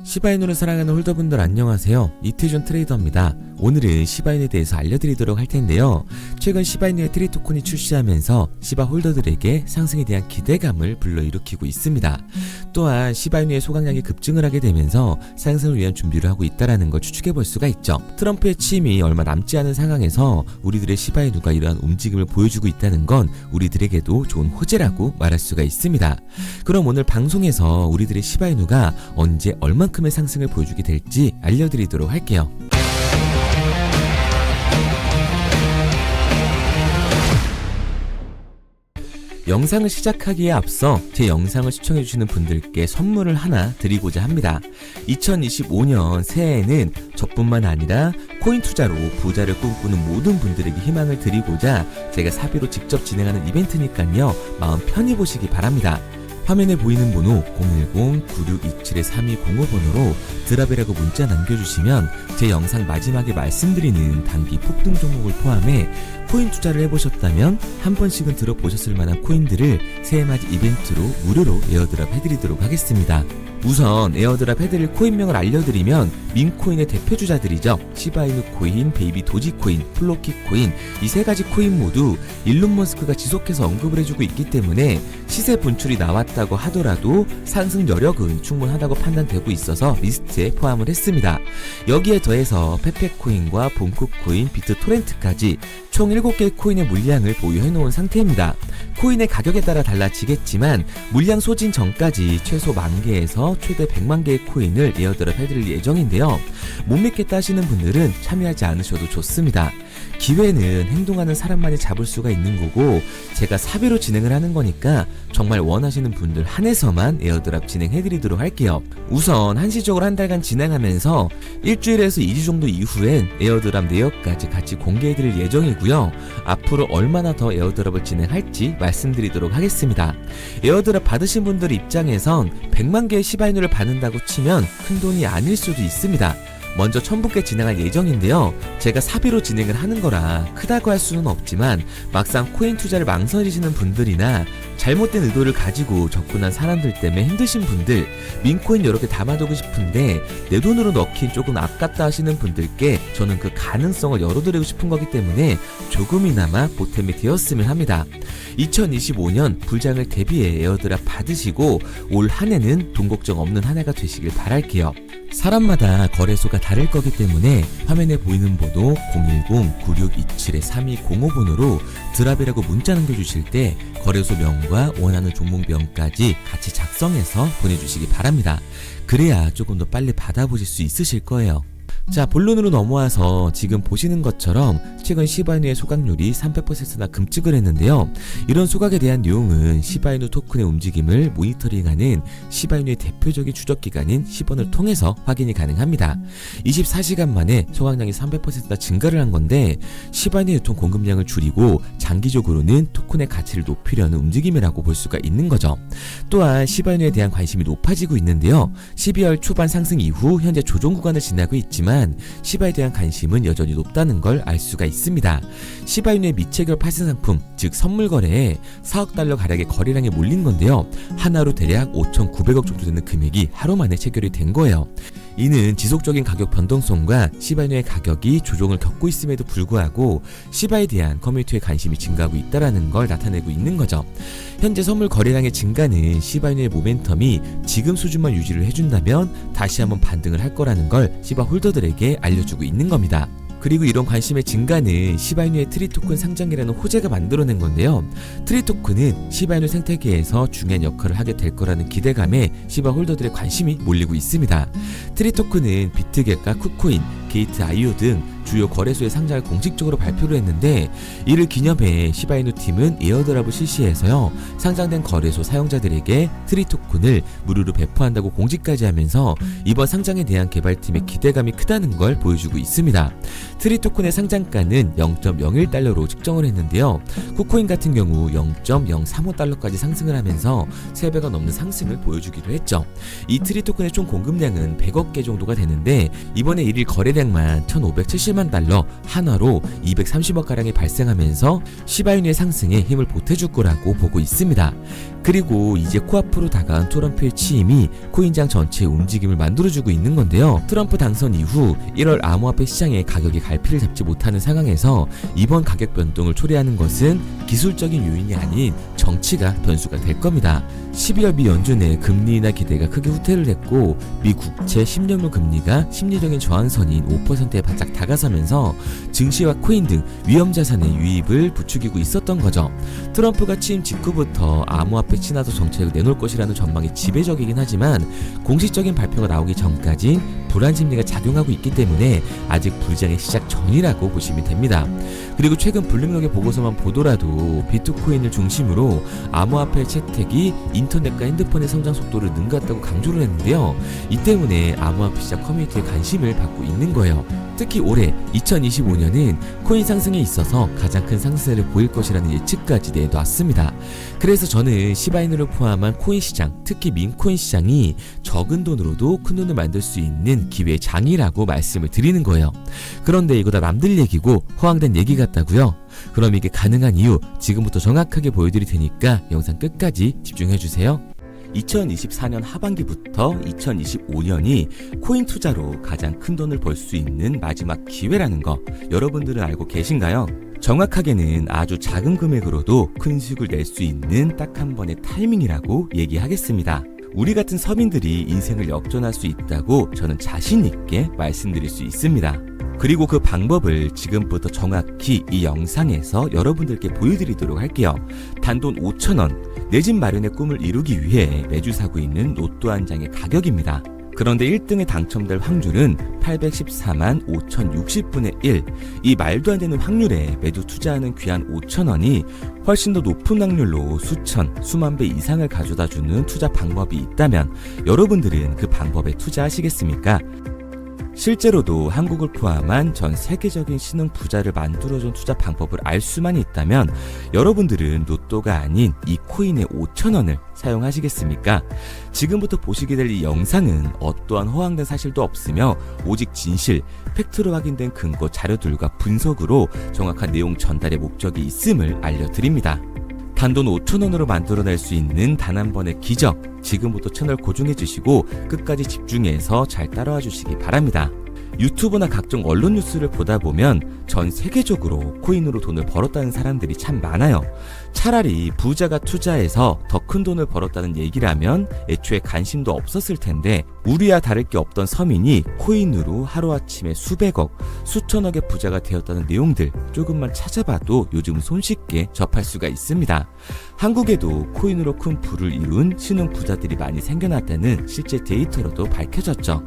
시바이누를 사랑하는 홀더분들 안녕하세요. 이태준 트레이더입니다. 오늘은 시바이누에 대해서 알려드리도록 할 텐데요. 최근 시바이누의 트리 토큰이 출시하면서 시바 홀더들에게 상승에 대한 기대감을 불러일으키고 있습니다. 또한 시바이누의 소각량이 급증을 하게 되면서 상승을 위한 준비를 하고 있다는 걸 추측해 볼 수가 있죠. 트럼프의 취임이 얼마 남지 않은 상황에서 우리들의 시바이누가 이러한 움직임을 보여주고 있다는 건 우리들에게도 좋은 호재라고 말할 수가 있습니다. 그럼 오늘 방송에서 우리들의 시바이누가 언제 얼만큼의 상승을 보여주게 될지 알려드리도록 할게요. 영상을 시작하기에 앞서 제 영상을 시청해주시는 분들께 선물을 하나 드리고자 합니다. 2025년 새해에는 저뿐만 아니라 코인 투자로 부자를 꿈꾸는 모든 분들에게 희망을 드리고자 제가 사비로 직접 진행하는 이벤트니까요. 마음 편히 보시기 바랍니다. 화면에 보이는 번호 010-9627-3205번으로 드랍이라고 문자 남겨주시면 제 영상 마지막에 말씀드리는 단기 폭등 종목을 포함해 코인 투자를 해보셨다면 한 번씩은 들어보셨을 만한 코인들을 새해맞이 이벤트로 무료로 에어드랍 해드리도록 하겠습니다. 우선 에어드랍 해드릴 코인명을 알려드리면 민코인의 대표주자들이죠. 시바이누 코인, 베이비 도지 코인, 플로키 코인, 이 세 가지 코인 모두 일론 머스크가 지속해서 언급을 해주고 있기 때문에 시세 분출이 나왔다고 하더라도 상승 여력은 충분하다고 판단되고 있어서 리스트에 포함을 했습니다. 여기에 더해서 페페코인과 본코코인, 비트토렌트까지 총 7개의 코인의 물량을 보유해놓은 상태입니다. 코인의 가격에 따라 달라지겠지만 물량 소진 전까지 최소 10,000개에서 최대 100만 개의 코인을 에어드랍 해드릴 예정인데요. 못 믿겠다 하시는 분들은 참여하지 않으셔도 좋습니다. 기회는 행동하는 사람만이 잡을 수가 있는 거고 제가 사비로 진행을 하는 거니까 정말 원하시는 분들 한해서만 에어드랍 진행해드리도록 할게요. 우선 한시적으로 한 달간 진행하면서 일주일에서 2주 정도 이후엔 에어드랍 내역까지 같이 공개해드릴 예정이고요. 앞으로 얼마나 더 에어드랍을 진행할지 말씀드리도록 하겠습니다. 에어드랍 받으신 분들 입장에선 100만 개의 시바이누를 받는다고 치면 큰돈이 아닐 수도 있습니다. 먼저 1000분께 진행할 예정인데요. 제가 사비로 진행을 하는 거라 크다고 할 수는 없지만 막상 코인 투자를 망설이시는 분들이나 잘못된 의도를 가지고 접근한 사람들 때문에 힘드신 분들, 민코인 여러 개 담아두고 싶은데 내 돈으로 넣긴 조금 아깝다 하시는 분들께 저는 그 가능성을 열어드리고 싶은 거기 때문에 조금이나마 보탬이 되었으면 합니다. 2025년 불장을 대비해 에어드랍 받으시고 올 한 해는 돈 걱정 없는 한 해가 되시길 바랄게요. 사람마다 거래소가 다를 거기 때문에 화면에 보이는 번호 010-9627-3205번으로 드랍이라고 문자 남겨주실 때 거래소명과 원하는 종목명까지 같이 작성해서 보내주시기 바랍니다. 그래야 조금 더 빨리 받아보실 수 있으실 거예요. 자, 본론으로 넘어와서 지금 보시는 것처럼 최근 시바이누의 소각률이 300%나 급증을 했는데요. 이런 소각에 대한 내용은 시바이누 토큰의 움직임을 모니터링하는 시바이누의 대표적인 추적기관인 시번을 통해서 확인이 가능합니다. 24시간 만에 소각량이 300%나 증가를 한 건데 시바이누 유통 공급량을 줄이고 장기적으로는 토큰의 가치를 높이려는 움직임이라고 볼 수가 있는 거죠. 또한 시바이누에 대한 관심이 높아지고 있는데요. 12월 초반 상승 이후 현재 조정 구간을 지나고 있지만 시바에 대한 관심은 여전히 높다는 걸 알 수가 있습니다. 시바이누의 미체결 파생 상품, 즉 선물 거래에 4억 달러 가량의 거래량이 몰린 건데요. 하나로 대략 5,900억 정도 되는 금액이 하루 만에 체결이 된 거예요. 이는 지속적인 가격 변동성과 시바이누의 가격이 조정을 겪고 있음에도 불구하고 시바에 대한 커뮤니티의 관심이 증가하고 있다는 걸 나타내고 있는 거죠. 현재 선물 거래량의 증가는 시바이누의 모멘텀이 지금 수준만 유지를 해준다면 다시 한번 반등을 할 거라는 걸 시바 홀더들에게 알려주고 있는 겁니다. 그리고 이런 관심의 증가는 시바이누의 트리 토큰 상장이라는 호재가 만들어낸 건데요. 트리 토큰은 시바이누 생태계에서 중요한 역할을 하게 될 거라는 기대감에 시바 홀더들의 관심이 몰리고 있습니다. 트리 토큰은 비트겟과 쿠코인, 게이트.io 등 주요 거래소의 상장을 공식적으로 발표를 했는데 이를 기념해 시바이누 팀은 에어드랍을 실시해서요. 상장된 거래소 사용자들에게 트리 토큰을 무료로 배포한다고 공지까지 하면서 이번 상장에 대한 개발팀의 기대감이 크다는 걸 보여주고 있습니다. 트리 토큰의 상장가는 0.01달러로 측정을 했는데요. 쿠코인 같은 경우 0.035달러까지 상승을 하면서 3배가 넘는 상승을 보여주기도 했죠. 이 트리 토큰의 총 공급량은 100억 개 정도가 되는데 이번에 1일 거래량만 1,570만 달러, 한화로 230억 가량이 발생하면서 시바이누의 상승에 힘을 보태줄 거라고 보고 있습니다. 그리고 이제 코앞으로 다가온 트럼프의 취임이 코인장 전체의 움직임을 만들어주고 있는 건데요. 트럼프 당선 이후 1월 암호화폐 시장의 가격이 갈피를 잡지 못하는 상황에서 이번 가격 변동을 초래하는 것은 기술적인 요인이 아닌 정치가 변수가 될 겁니다. 12월 미 연준의 금리 인하 기대가 크게 후퇴를 했고 미 국채 10년물 금리가 심리적인 저항선인 5%에 바짝 다가서면서 증시와 코인 등 위험자산의 유입을 부추기고 있었던 거죠. 트럼프가 취임 직후부터 암호화폐 친화도 정책을 내놓을 것이라는 전망이 지배적이긴 하지만 공식적인 발표가 나오기 전까진 불안 심리가 작용하고 있기 때문에 아직 불장의 시작 전이라고 보시면 됩니다. 그리고 최근 블룸버그의 보고서만 보더라도 비트코인을 중심으로 암호화폐 채택이 인터넷과 핸드폰의 성장 속도를 능가했다고 강조를 했는데요. 이 때문에 암호화폐 시장 커뮤니티의 관심을 받고 있는 거예요. 특히 올해 2025년은 코인 상승에 있어서 가장 큰 상승세를 보일 것이라는 예측까지 내놨습니다. 그래서 저는 시바이누를 포함한 코인 시장, 특히 민코인 시장이 적은 돈으로도 큰 돈을 만들 수 있는 기회의 장이라고 말씀을 드리는 거예요. 그런데 이거 다 남들 얘기고 허황된 얘기 같다고요? 그럼 이게 가능한 이유 지금부터 정확하게 보여드릴 테니까 영상 끝까지 집중해주세요. 2024년 하반기부터 2025년이 코인 투자로 가장 큰 돈을 벌 수 있는 마지막 기회라는 거 여러분들은 알고 계신가요? 정확하게는 아주 작은 금액으로도 큰 수익을 낼 수 있는 딱 한 번의 타이밍이라고 얘기하겠습니다. 우리 같은 서민들이 인생을 역전할 수 있다고 저는 자신 있게 말씀드릴 수 있습니다. 그리고 그 방법을 지금부터 정확히 이 영상에서 여러분들께 보여드리도록 할게요. 단돈 5,000원, 내 집 마련의 꿈을 이루기 위해 매주 사고 있는 로또 한 장의 가격입니다. 그런데 1등에 당첨될 확률은 814만 5060분의 1. 이 말도 안 되는 확률에 매주 투자하는 귀한 5,000원이 훨씬 더 높은 확률로 수천, 수만 배 이상을 가져다주는 투자 방법이 있다면 여러분들은 그 방법에 투자하시겠습니까? 실제로도 한국을 포함한 전 세계적인 신흥 부자를 만들어준 투자 방법을 알 수만 있다면 여러분들은 로또가 아닌 이 코인의 5,000원을 사용하시겠습니까? 지금부터 보시게 될 이 영상은 어떠한 허황된 사실도 없으며 오직 진실, 팩트로 확인된 근거 자료들과 분석으로 정확한 내용 전달의 목적이 있음을 알려드립니다. 단돈 5,000원으로 만들어낼 수 있는 단 한 번의 기적, 지금부터 채널 고정해주시고 끝까지 집중해서 잘 따라와 주시기 바랍니다. 유튜브나 각종 언론 뉴스를 보다 보면 전 세계적으로 코인으로 돈을 벌었다는 사람들이 참 많아요. 차라리 부자가 투자해서 더 큰 돈을 벌었다는 얘기라면 애초에 관심도 없었을 텐데 우리와 다를 게 없던 서민이 코인으로 하루아침에 수백억, 수천억의 부자가 되었다는 내용들 조금만 찾아봐도 요즘 손쉽게 접할 수가 있습니다. 한국에도 코인으로 큰 부를 이룬 신흥 부자들이 많이 생겨났다는 실제 데이터로도 밝혀졌죠.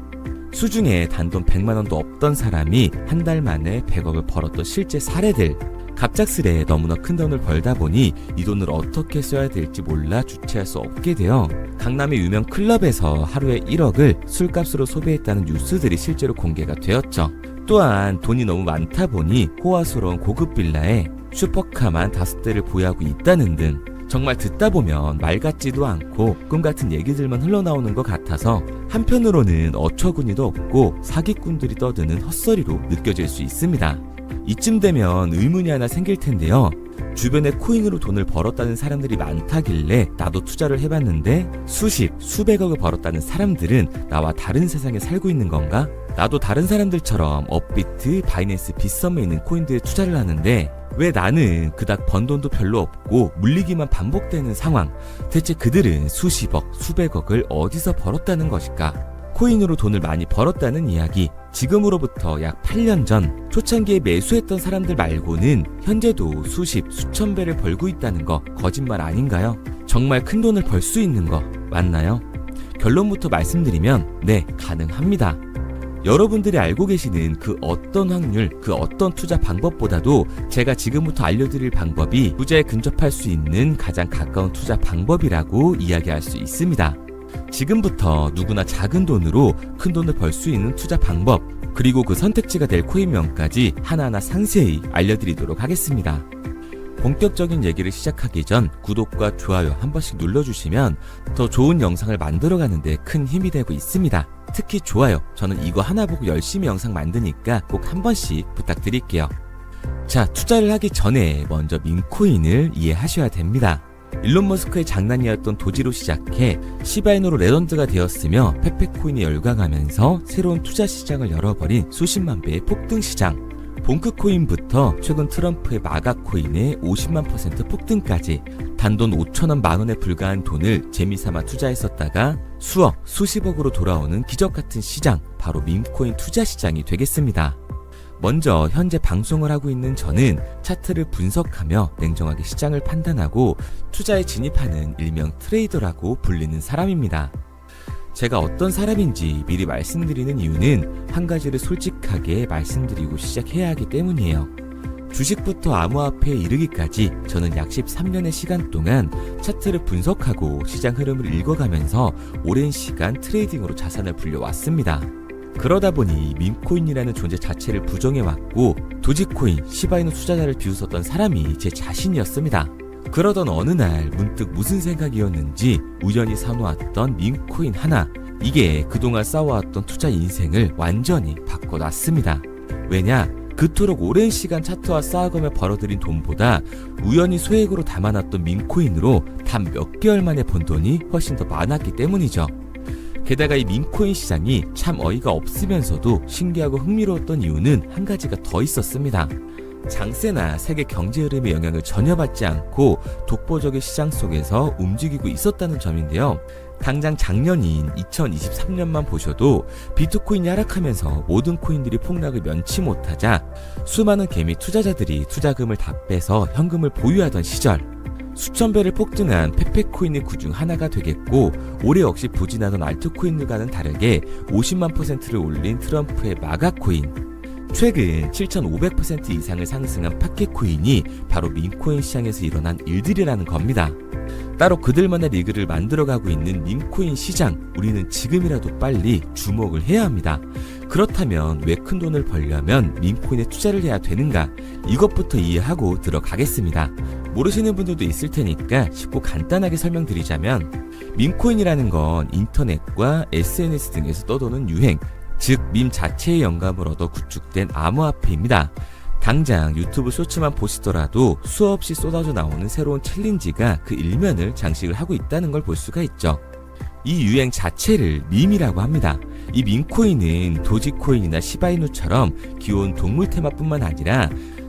수중에 단돈 100만원도 없던 사람이 한 달 만에 100억을 벌었던 실제 사례들. 갑작스레 너무나 큰 돈을 벌다 보니 이 돈을 어떻게 써야 될지 몰라 주체할 수 없게 되어 강남의 유명 클럽에서 하루에 1억을 술값으로 소비했다는 뉴스들이 실제로 공개가 되었죠. 또한 돈이 너무 많다 보니 호화스러운 고급 빌라에 슈퍼카만 5대를 보유하고 있다는 등 정말 듣다 보면 말 같지도 않고 꿈 같은 얘기들만 흘러나오는 것 같아서 한편으로는 어처구니도 없고 사기꾼들이 떠드는 헛소리로 느껴질 수 있습니다. 이쯤 되면 의문이 하나 생길 텐데요. 주변에 코인으로 돈을 벌었다는 사람들이 많다길래 나도 투자를 해봤는데 수십, 수백억을 벌었다는 사람들은 나와 다른 세상에 살고 있는 건가? 나도 다른 사람들처럼 업비트, 바이낸스, 빗썸에 있는 코인들에 투자를 하는데 왜 나는 그닥 번 돈도 별로 없고 물리기만 반복되는 상황? 대체 그들은 수십억, 수백억을 어디서 벌었다는 것일까? 코인으로 돈을 많이 벌었다는 이야기, 지금으로부터 약 8년 전 초창기에 매수했던 사람들 말고는 현재도 수십, 수천 배를 벌고 있다는 거 거짓말 아닌가요? 정말 큰 돈을 벌 수 있는 거 맞나요? 결론부터 말씀드리면 네, 가능합니다. 여러분들이 알고 계시는 그 어떤 확률, 그 어떤 투자 방법보다도 제가 지금부터 알려드릴 방법이 부자에 근접할 수 있는 가장 가까운 투자 방법이라고 이야기할 수 있습니다. 지금부터 누구나 작은 돈으로 큰 돈을 벌 수 있는 투자 방법, 그리고 그 선택지가 될 코인명까지 하나하나 상세히 알려드리도록 하겠습니다. 본격적인 얘기를 시작하기 전 구독과 좋아요 한 번씩 눌러주시면 더 좋은 영상을 만들어가는 데 큰 힘이 되고 있습니다. 특히 좋아요, 저는 이거 하나 보고 열심히 영상 만드니까 꼭 한 번씩 부탁드릴게요. 자, 투자를 하기 전에 먼저 민코인을 이해하셔야 됩니다. 일론 머스크의 장난이었던 도지로 시작해 시바이누로 레전드가 되었으며 페페코인에 열광하면서 새로운 투자 시장을 열어버린 수십만 배의 폭등 시장. 봉크코인부터 최근 트럼프의 마가코인의 50만% 폭등까지 단돈 5천원 만원에 불과한 돈을 재미삼아 투자했었다가 수억, 수십억으로 돌아오는 기적같은 시장, 바로 밈코인 투자 시장이 되겠습니다. 먼저 현재 방송을 하고 있는 저는 차트를 분석하며 냉정하게 시장을 판단하고 투자에 진입하는 일명 트레이더라고 불리는 사람입니다. 제가 어떤 사람인지 미리 말씀드리는 이유는 한 가지를 솔직하게 말씀드리고 시작해야 하기 때문이에요. 주식부터 암호화폐에 이르기까지 저는 약 13년의 시간 동안 차트를 분석하고 시장 흐름을 읽어가면서 오랜 시간 트레이딩으로 자산을 불려왔습니다. 그러다 보니 밈코인이라는 존재 자체를 부정해왔고 도지코인, 시바이누 투자자를 비웃었던 사람이 제 자신이었습니다. 그러던 어느 날 문득 무슨 생각이었는지 우연히 사놓았던 밈코인 하나, 이게 그동안 쌓아왔던 투자 인생을 완전히 바꿔놨습니다. 왜냐? 그토록 오랜 시간 차트와 쌓아가며 벌어들인 돈보다 우연히 소액으로 담아놨던 밈코인으로 단 몇 개월 만에 번 돈이 훨씬 더 많았기 때문이죠. 게다가 이 밈코인 시장이 참 어이가 없으면서도 신기하고 흥미로웠던 이유는 한 가지가 더 있었습니다. 장세나 세계 경제 흐름의 영향을 전혀 받지 않고 독보적인 시장 속에서 움직이고 있었다는 점인데요. 당장 작년인 2023년만 보셔도 비트코인이 하락하면서 모든 코인들이 폭락을 면치 못하자 수많은 개미 투자자들이 투자금을 다 빼서 현금을 보유하던 시절, 수천 배를 폭등한 페페코인이 그중 하나가 되겠고, 올해 역시 부진하던 알트코인들과는 다르게 50만 %를 올린 트럼프의 마가코인, 최근 7,500% 이상을 상승한 파켓코인이 바로 밈코인 시장에서 일어난 일들이라는 겁니다. 따로 그들만의 리그를 만들어가고 있는 밈코인 시장, 우리는 지금이라도 빨리 주목을 해야 합니다. 그렇다면 왜 큰 돈을 벌려면 밈코인에 투자를 해야 되는가? 이것부터 이해하고 들어가겠습니다. 모르시는 분들도 있을 테니까 쉽고 간단하게 설명드리자면, 밈코인이라는 건 인터넷과 SNS 등에서 떠도는 유행, 즉 밈 자체의 영감을 얻어 구축된 암호화폐입니다. 당장 유튜브 쇼츠만 보시더라도 수없이 쏟아져 나오는 새로운 챌린지가 그 일면을 장식을 하고 있다는 걸 볼 수가 있죠. 이 유행 자체를 밈이라고 합니다. 이 밈코인은 도지코인이나 시바이누처럼 귀여운 동물 테마뿐만 아니라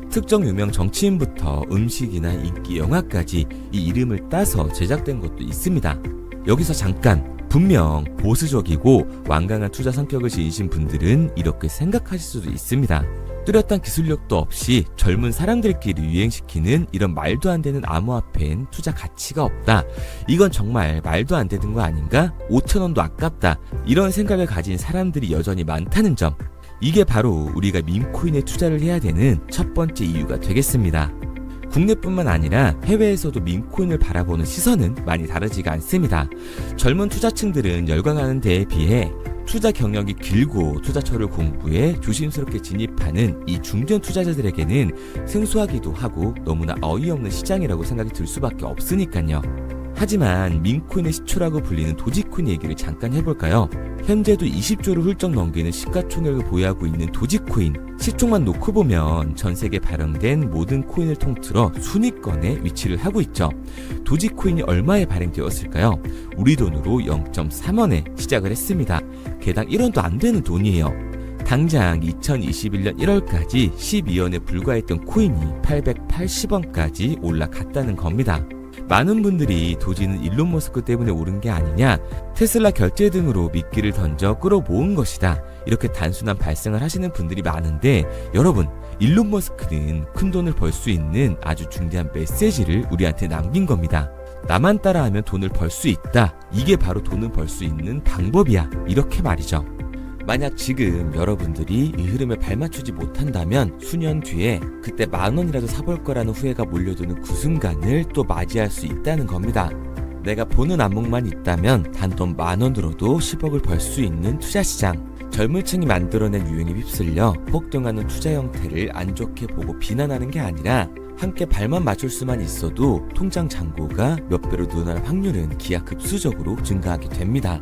특정 유명 정치인부터 음식이나 인기 영화까지 이 이름을 따서 제작된 것도 있습니다. 여기서 잠깐, 분명 보수적이고 완강한 투자 성격을 지니신 분들은 이렇게 생각하실 수도 있습니다. 뚜렷한 기술력도 없이 젊은 사람들끼리 유행시키는 이런 말도 안 되는 암호화폐엔 투자 가치가 없다. 이건 정말 말도 안 되는 거 아닌가? 5,000원도 아깝다. 이런 생각을 가진 사람들이 여전히 많다는 점. 이게 바로 우리가 밈코인에 투자를 해야 되는 첫 번째 이유가 되겠습니다. 국내뿐만 아니라 해외에서도 밈코인을 바라보는 시선은 많이 다르지가 않습니다. 젊은 투자층들은 열광하는 데에 비해 투자 경력이 길고 투자처를 공부해 조심스럽게 진입하는 이 중견 투자자들에게는 생소하기도 하고 너무나 어이없는 시장이라고 생각이 들 수밖에 없으니까요. 하지만 밈코인의 시초라고 불리는 도지코인 얘기를 잠깐 해볼까요? 현재도 20조를 훌쩍 넘기는 시가총액을 보유하고 있는 도지코인, 시총만 놓고 보면 전 세계 발행된 모든 코인을 통틀어 순위권에 위치를 하고 있죠. 도지코인이 얼마에 발행되었을까요? 우리 돈으로 0.3원에 시작을 했습니다. 개당 1원도 안 되는 돈이에요. 당장 2021년 1월까지 12원에 불과했던 코인이 880원까지 올라갔다는 겁니다. 많은 분들이 도지는 일론 머스크 때문에 오른 게 아니냐, 테슬라 결제 등으로 미끼를 던져 끌어모은 것이다, 이렇게 단순한 발상을 하시는 분들이 많은데, 여러분, 일론 머스크는 큰 돈을 벌 수 있는 아주 중대한 메시지를 우리한테 남긴 겁니다. 나만 따라하면 돈을 벌 수 있다, 이게 바로 돈을 벌 수 있는 방법이야, 이렇게 말이죠. 만약 지금 여러분들이 이 흐름에 발맞추지 못한다면 수년 뒤에 그때 10,000원이라도 사볼 거라는 후회가 몰려드는 그 순간을 또 맞이할 수 있다는 겁니다. 내가 보는 안목만 있다면 단돈 10,000원 들어도 10억을 벌 수 있는 투자시장, 젊은 층이 만들어낸 유행에 휩쓸려 폭등하는 투자 형태를 안 좋게 보고 비난하는 게 아니라 함께 발만 맞출 수만 있어도 통장 잔고가 몇 배로 늘어날 확률은 기하급수적으로 증가하게 됩니다.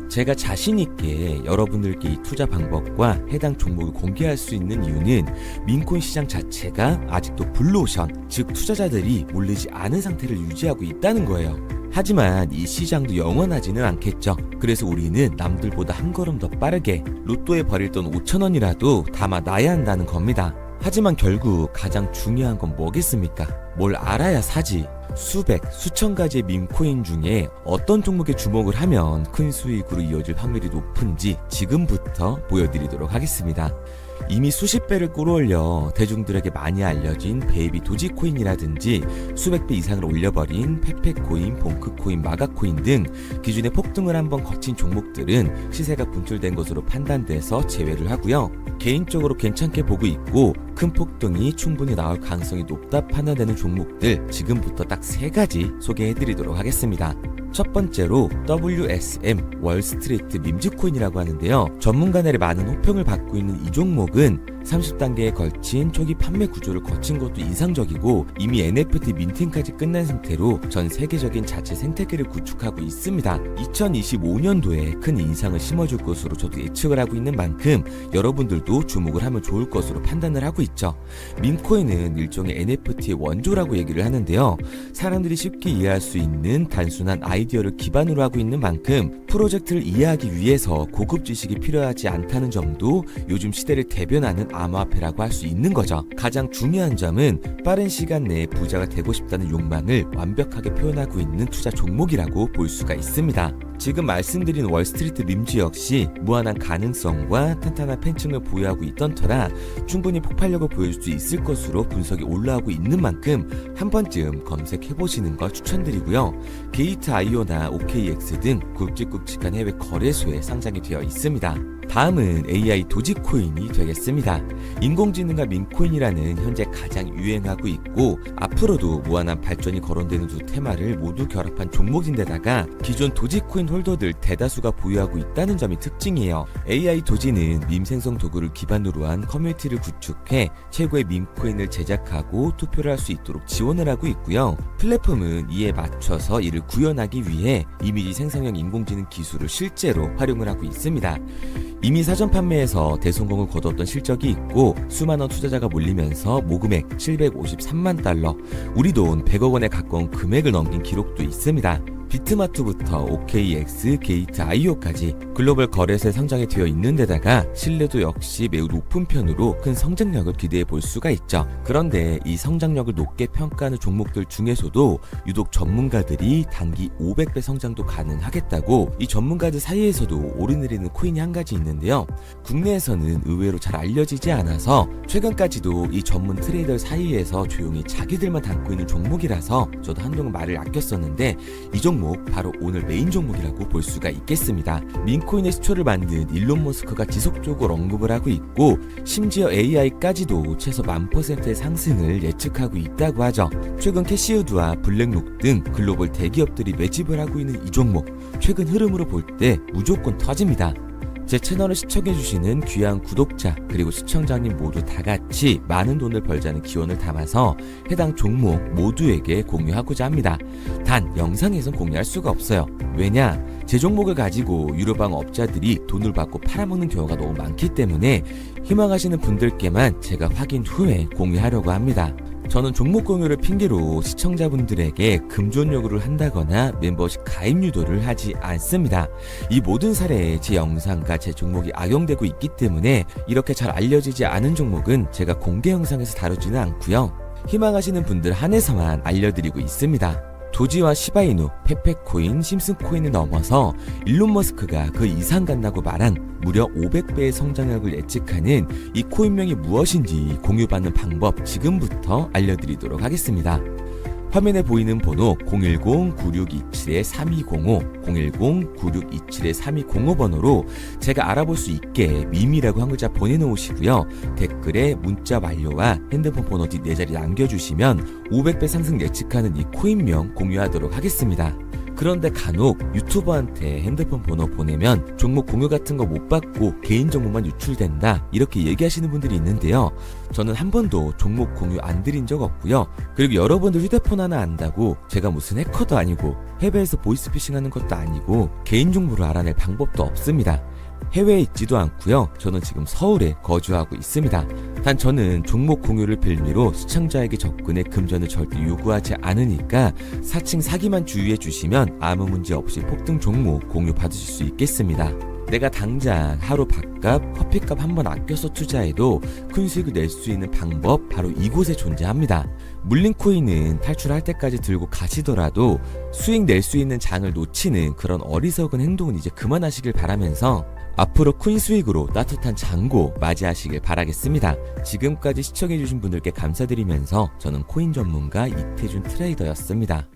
제가 자신있게 여러분들께 이 투자 방법과 해당 종목을 공개할 수 있는 이유는 민코인 시장 자체가 아직도 블루오션, 즉 투자자들이 몰리지 않은 상태를 유지하고 있다는 거예요. 하지만 이 시장도 영원하지는 않겠죠. 그래서 우리는 남들보다 한 걸음 더 빠르게 로또에 버릴 돈 5,000원이라도 담아놔야 한다는 겁니다. 하지만 결국 가장 중요한 건 뭐겠습니까? 뭘 알아야 사지. 수백, 수천 가지의 밈코인 중에 어떤 종목에 주목을 하면 큰 수익으로 이어질 확률이 높은지 지금부터 보여드리도록 하겠습니다. 이미 수십 배를 끌어올려 대중들에게 많이 알려진 베이비 도지코인이라든지 수백 배 이상을 올려버린 페페코인, 봉크코인, 마가코인 등 기존에 폭등을 한번 거친 종목들은 시세가 분출된 것으로 판단돼서 제외를 하고요. 개인적으로 괜찮게 보고 있고 큰 폭등이 충분히 나올 가능성이 높다 판단되는 종목들 지금부터 딱 3가지 소개해드리도록 하겠습니다. 첫 번째로 WSM 월스트리트 밈즈코인이라고 하는데요. 전문가들의 많은 호평을 받고 있는 이 종목은 30단계에 걸친 초기 판매 구조를 거친 것도 인상적이고 이미 NFT 민팅까지 끝난 상태로 전 세계적인 자체 생태계를 구축하고 있습니다. 2025년도에 큰 인상을 심어줄 것으로 저도 예측을 하고 있는 만큼 여러분들도 주목을 하면 좋을 것으로 판단을 하고 있죠. 밈코인은 일종의 NFT의 원조라고 얘기를 하는데요. 사람들이 쉽게 이해할 수 있는 단순한 아이디어를 기반으로 하고 있는 만큼 프로젝트를 이해하기 위해서 고급 지식이 필요하지 않다는 점도 요즘 시대를 대변하는 암호화폐라고 할 수 있는 거죠. 가장 중요한 점은 빠른 시간 내에 부자가 되고 싶다는 욕망을 완벽하게 표현하고 있는 투자 종목이라고 볼 수가 있습니다. 지금 말씀드린 월스트리트 밈즈 역시 무한한 가능성과 탄탄한 팬층을 보유하고 있던 터라 충분히 폭발력을 보여줄 수 있을 것으로 분석이 올라오고 있는 만큼 한 번쯤 검색해보시는 걸 추천드리고요. 게이트.io나 OKX 등 굵직굵직한 해외 거래소에 상장이 되어 있습니다. 다음은 AI 도지코인이 되겠습니다. 인공지능과 민코인이라는 현재 가장 유행하고 있고 앞으로도 무한한 발전이 거론되는 두 테마를 모두 결합한 종목인데다가 기존 도지코인 홀더들 대다수가 보유하고 있다는 점이 특징이에요. AI 도지는 밈 생성 도구를 기반으로 한 커뮤니티를 구축해 최고의 밈코인을 제작하고 투표를 할 수 있도록 지원을 하고 있고요. 플랫폼은 이에 맞춰서 이를 구현하기 위해 이미지 생성형 인공지능 기술을 실제로 활용을 하고 있습니다. 이미 사전 판매에서 대성공을 거뒀던 실적이 있고 수만원 투자자가 몰리면서 모금액 753만 달러, 우리 돈 100억 원에 가까운 금액을 넘긴 기록도 있습니다. 비트마트부터 OKX, 게이트.io까지 글로벌 거래소에 상장이 되어 있는 데다가 신뢰도 역시 매우 높은 편으로 큰 성장력을 기대해 볼 수가 있죠. 그런데 이 성장력을 높게 평가하는 종목들 중에서도 유독 전문가들이 단기 500배 성장도 가능하겠다고 이 전문가들 사이에서도 오르내리는 코인이 한 가지 있는데요. 국내에서는 의외로 잘 알려지지 않아서 최근까지도 이 전문 트레이더 사이에서 조용히 자기들만 담고 있는 종목이라서 저도 한동안 말을 아꼈었는데 이 종목 바로 오늘 메인 종목이라고 볼 수가 있겠습니다. 민코인의 시초를 만든 일론 머스크가 지속적으로 언급을 하고 있고 심지어 AI까지도 최소 1000%의 상승을 예측하고 있다고 하죠. 최근 캐시우드와 블랙록 등 글로벌 대기업들이 매집을 하고 있는 이 종목 최근 흐름으로 볼 때 무조건 터집니다. 제 채널을 시청해주시는 귀한 구독자 그리고 시청자님 모두 다같이 많은 돈을 벌자는 기원을 담아서 해당 종목 모두에게 공유하고자 합니다. 단 영상에선 공유할 수가 없어요. 왜냐? 제 종목을 가지고 유료방 업자들이 돈을 받고 팔아먹는 경우가 너무 많기 때문에 희망하시는 분들께만 제가 확인 후에 공유하려고 합니다. 저는 종목 공유를 핑계로 시청자분들에게 금전 요구를 한다거나 멤버십 가입 유도를 하지 않습니다. 이 모든 사례에 제 영상과 제 종목이 악용되고 있기 때문에 이렇게 잘 알려지지 않은 종목은 제가 공개 영상에서 다루지는 않고요. 희망하시는 분들 한해서만 알려드리고 있습니다. 도지와 시바이누, 페페코인, 심슨코인을 넘어서 일론 머스크가 그 이상 간다고 말한 무려 500배의 성장력을 예측하는 이 코인명이 무엇인지 공유받는 방법 지금부터 알려드리도록 하겠습니다. 화면에 보이는 번호 010-9627-3205, 010-9627-3205 번호로 제가 알아볼 수 있게 밈이라고 한 글자 보내놓으시고요. 댓글에 문자 완료와 핸드폰 번호 뒤 4자리 남겨주시면 500배 상승 예측하는 이 코인명 공유하도록 하겠습니다. 그런데 간혹 유튜버한테 핸드폰 번호 보내면 종목 공유 같은 거 못 받고 개인정보만 유출된다 이렇게 얘기하시는 분들이 있는데요. 저는 한 번도 종목 공유 안 드린 적 없고요. 그리고 여러분들 휴대폰 하나 안다고 제가 무슨 해커도 아니고 해외에서 보이스피싱 하는 것도 아니고 개인정보를 알아낼 방법도 없습니다. 해외에 있지도 않고요. 저는 지금 서울에 거주하고 있습니다. 단 저는 종목 공유를 빌미로 시청자에게 접근의 금전을 절대 요구하지 않으니까 사칭 사기만 주의해 주시면 아무 문제 없이 폭등 종목 공유 받으실 수 있겠습니다. 내가 당장 하루 밥값, 커피값 한번 아껴서 투자해도 큰 수익을 낼 수 있는 방법 바로 이곳에 존재합니다. 물린 코인은 탈출할 때까지 들고 가시더라도 수익 낼 수 있는 장을 놓치는 그런 어리석은 행동은 이제 그만하시길 바라면서 앞으로 큰 수익으로 따뜻한 장고 맞이하시길 바라겠습니다. 지금까지 시청해주신 분들께 감사드리면서 저는 코인 전문가 이태준 트레이더였습니다.